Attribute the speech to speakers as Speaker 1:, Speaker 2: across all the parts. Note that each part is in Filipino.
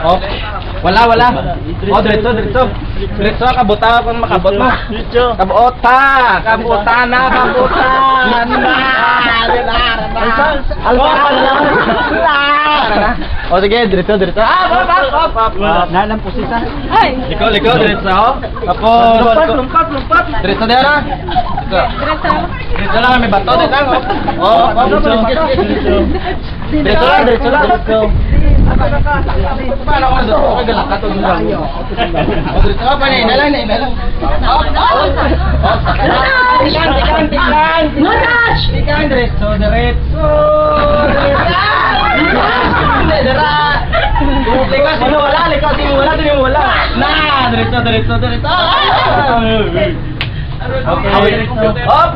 Speaker 1: Oh. Wala. Oh, diretso. Diretso, kabuta kung makabot mo. Kabuta na. Oh, sige, diretso.
Speaker 2: Nalampusitan.
Speaker 1: Ay! Liko, diretso. Tapos, lompat. Diretso din na. Diretso lang, may bato din lang. Oh, diretso lang. Paano ka doon? Kagalak ka doon lang. Diretso ka pa na, inalang. Tikan, diretso. Likaw, sino wala. Na, diretso. Okay. Hop.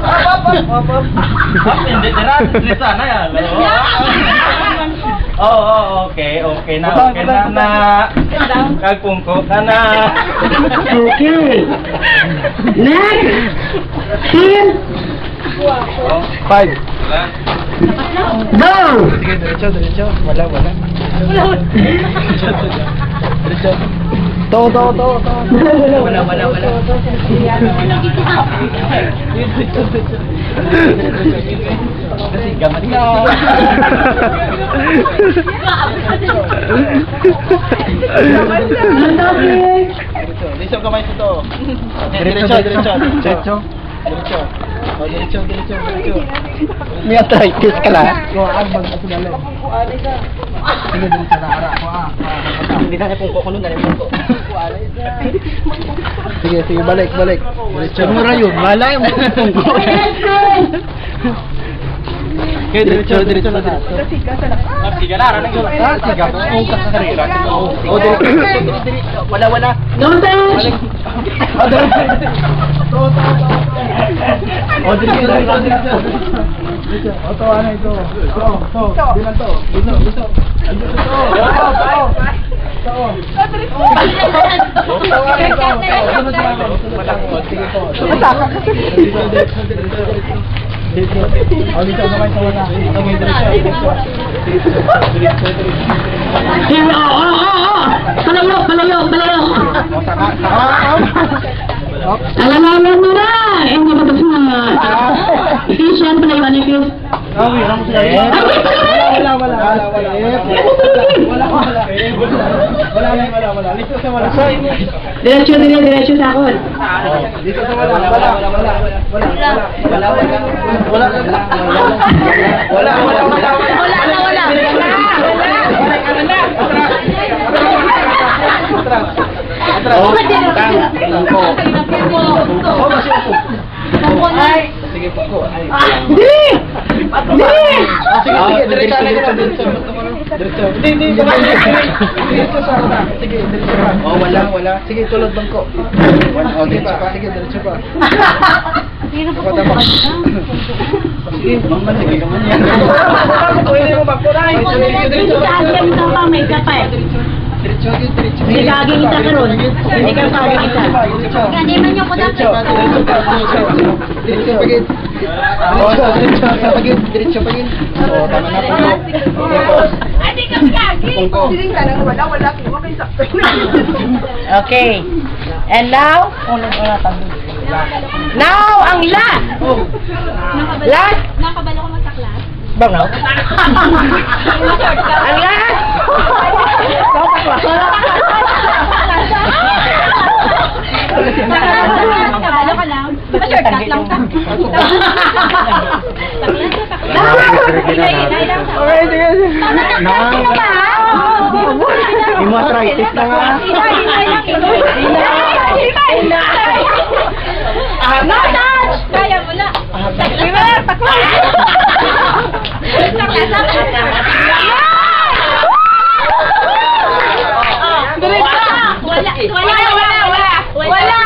Speaker 1: Hindi, diretso na yan. Oh, okay na. Kagpungko ka na.
Speaker 2: Okay. Next. 10.
Speaker 1: 5.
Speaker 2: Go.
Speaker 1: Sige, diretso. Wala. Diretso. To. Wala. Kasi gaman ka. Diretso kamay ito. Diretso. Oh, diretso. May arthritis ka lang. Sige, diretso na ara ko Hindi na pungko ko nun, pungko. Sige, balik. Diretso. Mura yun, malay mo pungko. Okay, diretso. Siga na, ano yun? Siga. Pungka sa karera. Oh, diretso. Wala.
Speaker 2: Don't touch.
Speaker 1: Oh, diretso. Ito, ano ito? Bilang to. Dito.
Speaker 2: Palayo. Alalaman mo na! Eh, mababas na. Efficient, palayo ni Chris.
Speaker 1: Wala.
Speaker 2: Diretso sa akon.
Speaker 1: Dito sa wala. Sige po. Sige, diretso. Diretso sa una. Sige, diretso pa. Oh, wala. Sige, tulad bangko. Oh, diretso pa. Sige, diretso pa. Sige, mamalik ka man yan. Pwede mo bangko na.
Speaker 2: Diretso pa, may kapay.
Speaker 1: Diretso.
Speaker 2: Hindi kaging isa ka ron. Hindi ka kaging isa.
Speaker 3: Ganyan nyo ko
Speaker 1: Diretso pagin. Diretso pagin. Oh, tama na po.
Speaker 3: Adi ka kagi.
Speaker 2: Okay. And now, ang last. Last.
Speaker 3: Nakabalo ko masaklas.
Speaker 2: Bangaw. Ang last.
Speaker 3: Nakabalo ka lang. Shortcut lang ka.
Speaker 2: Arthritis na nga.
Speaker 3: No touch! Kaya mo na. Wala.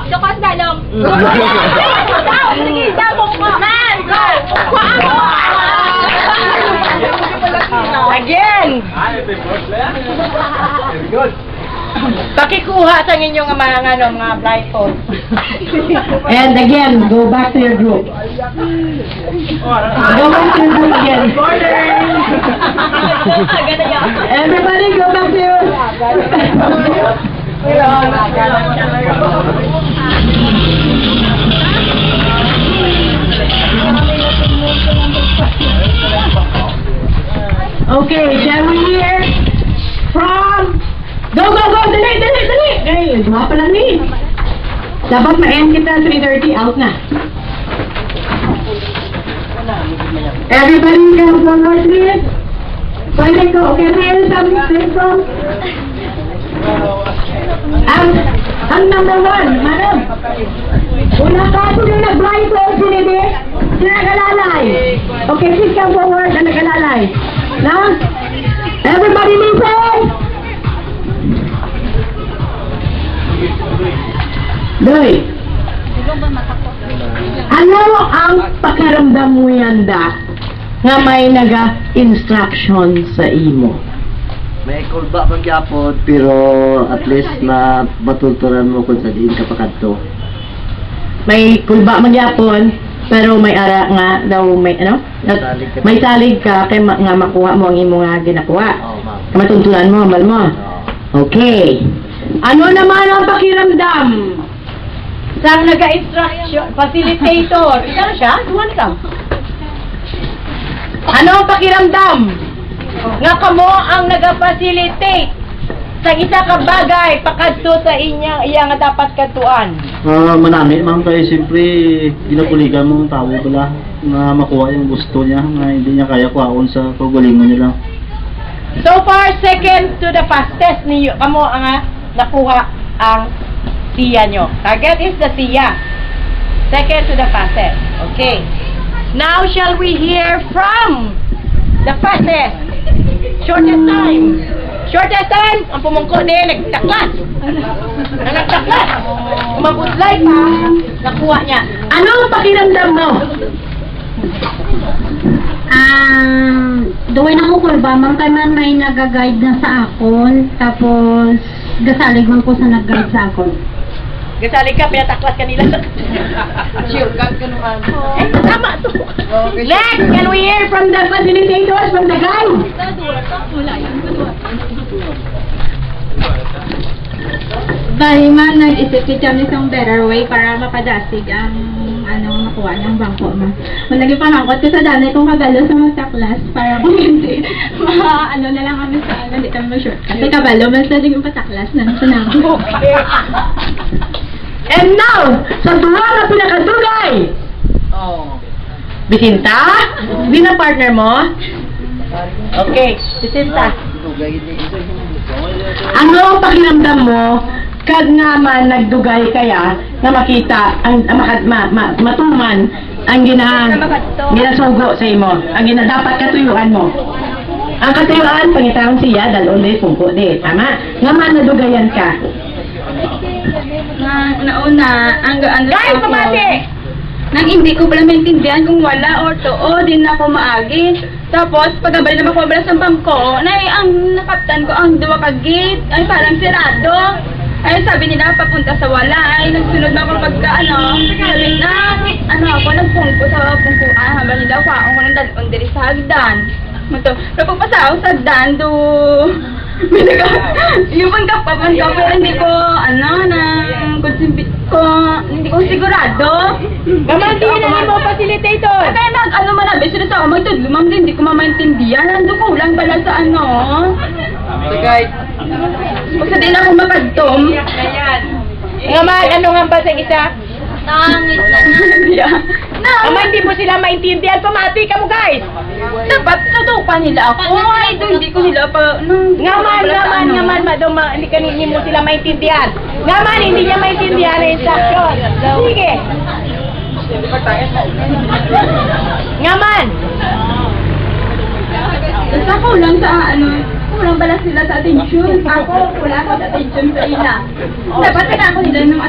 Speaker 3: Doko sa dalong. Sige, dabong ko. Man!
Speaker 2: Again! Pakikuha sa inyong mga blindfold. And again, go back to your group. Go back to your group again. Everybody go back to your... Okay, shall we hear from... Go! Dali! Dua pa lang ni. Dapat ma-end kita 3:30, out na. Everybody come forward, please. Pwede ko, can I hear something from... Ang number 1, madam. Una ka ito yung nag-blindfold, sinidi. Sino nag-alalay? Okay, please come forward na nag-alalay. Na? Everybody listen! Doy, ano ang pakiramdam mo yanda nga may naga-instruction sa imo?
Speaker 4: May kulba man gyapon pero at least na matuturan mo kung sa diin ka pakadto.
Speaker 2: May kulba magyapon pero may ara nga daw may ano? May salig ka kay nga makuha mo ang imo nga ginakuha.
Speaker 4: Oo, ma'am.
Speaker 2: Matuntunan mo, amal mo. Okay. Ano naman ang pakiramdam? Sang naga-instruction, facilitator. Ikaw na siya? Duwan ka. Ano ang pakiramdam? Nga kamo ang naga-facilitate sa isa ka bagay pakadto sa iya nga dapat katuan.
Speaker 4: Manami man kay siyempre ginapuligan mo ang tao bala na makuha yung gusto niya na hindi niya kaya kuhaon sa pagalingon niya lang.
Speaker 2: So far, second to the fastest niyo kamo ang nakuha ang siya nyo. Target is the siya. Second to the fastest. Okay. Now shall we hear from the fastest? Shortest time. Shortest time, ang pumungko din, nagtaklas. Nagtaklas. Umabudlay pa, nakuha niya. Ano ang pakiramdam mo?
Speaker 5: Duwin ako kulba, man kay man may nag-guide na sa akon, tapos gasalig man ko sa nag-guide sa akon.
Speaker 2: Gasalig ka, pinataklas ka nila. Sure, ka naman. Tama to. Next, can we hear from the facilitators, from the guide?
Speaker 5: Bali man, nag-isip kita isang better way para mapadasig ang makuha ng bangko mo. Malagi pangangkot ko sa danay kong kabalo sa mga taklas para kung hindi, na lang kami sa hindi kami mag-shortcut. Sa kabalo, mas natin yung pataklas na sa namin.
Speaker 2: And now, sa duwa na pinakadugay! Bisinta? Hindi na partner mo? Okay, Bisinta. Ano ang pakiramdam mo kag nga man nagdugay kaya na makita ang matuman ang ginasugo sa imo, ang dapat katuyuan mo. Ang katuyuan pangitawon siya dalon di pungko di, tama? Nga man nadugayan ka.
Speaker 5: Nauna, ang
Speaker 2: Guys, pamati!
Speaker 5: nang hindi ko pala maintindihan kung wala or too, din ako maagi. Tapos, pagkabali na makabala sa bangko, ang nakaptan ko ang duwa ka gate, ay parang sirado. Ay, sabi nila, papunta sa wala, ay nagsunod na ako pagka, sabi na, ako, nagpungko sa pungkuan, habang nila, ako ng dalon diri sa hagdan. Pero pagpasa ako sa hagdan, yung pagkapapan ko, pero hindi ko, hindi ko sigurado.
Speaker 2: Gamantiin na mo, facilitator!
Speaker 5: Kaya manabi, sila sa ako, magtudlo, ma'am, hindi ko mamaintindihan. Nando ko lang pala sa
Speaker 1: Guys.
Speaker 5: Kasi din ako makadtom.
Speaker 2: Nga man, ano nga ba sa isa?
Speaker 3: Nangangit lang.
Speaker 2: Ama, hindi mo sila maintindihan. Pamati ka mo, guys!
Speaker 5: Dapat tutupan nila ako. Ay, hindi ko sila pa...
Speaker 2: Nga man, madam, hindi mo sila maintindihan. Nga man, hindi niya maintindihan ang instruction. Sige. Nga man.
Speaker 5: Basta kulang sa kulang pala sila sa attention. Ako, wala ako sa attention sa ila. Dapat na ako nila ng